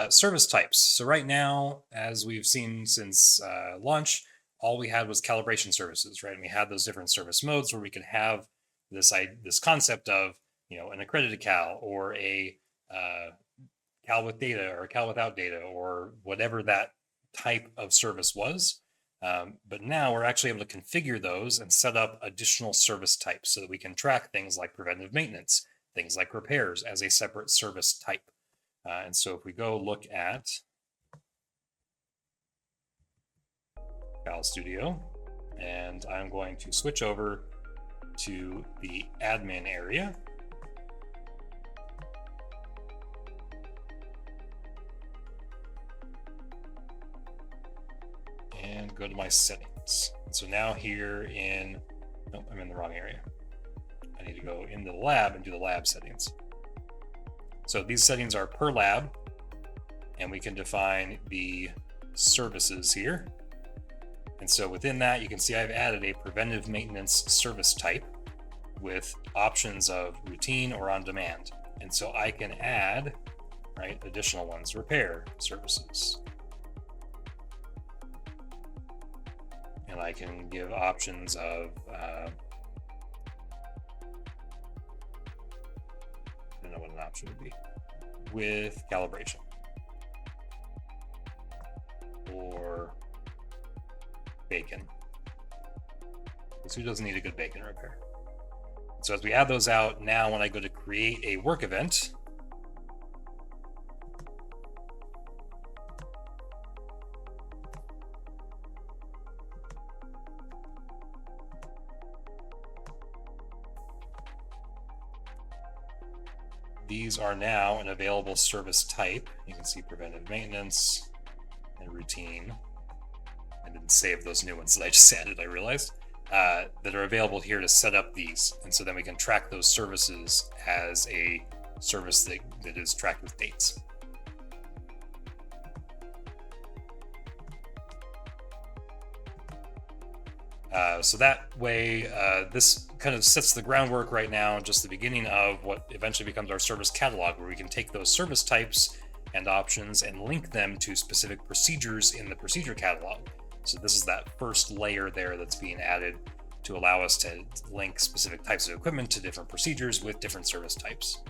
Service types. So right now, as we've seen since launch, all we had was calibration services, right? And we had those different service modes where we could have this concept of, an accredited cal or a cal with data or a cal without data or whatever that type of service was. But now we're actually able to configure those and set up additional service types so that we can track things like preventive maintenance, things like repairs as a separate service type. And so if we go look at CalStudio, and I'm going to switch over to the admin area. And go to my settings. And so now here nope, I'm in the wrong area. I need to go into the lab and do the lab settings. So these settings are per lab, and we can define the services here. And so within that, you can see I've added a preventive maintenance service type with options of routine or on demand. And so I can add, additional ones, repair services. And I can give options of, I don't know what an option would be, with calibration or bacon, because who doesn't need a good bacon repair? So as we add those out, now when I go to create a work event, these are now an available service type. You can see preventive maintenance and routine. I didn't save those new ones that I just added, I realized, that are available here to set up these. And so then we can track those services as a service that is tracked with dates. So that way, this kind of sets the groundwork right now, just the beginning of what eventually becomes our service catalog, where we can take those service types and options and link them to specific procedures in the procedure catalog. So this is that first layer there that's being added to allow us to link specific types of equipment to different procedures with different service types.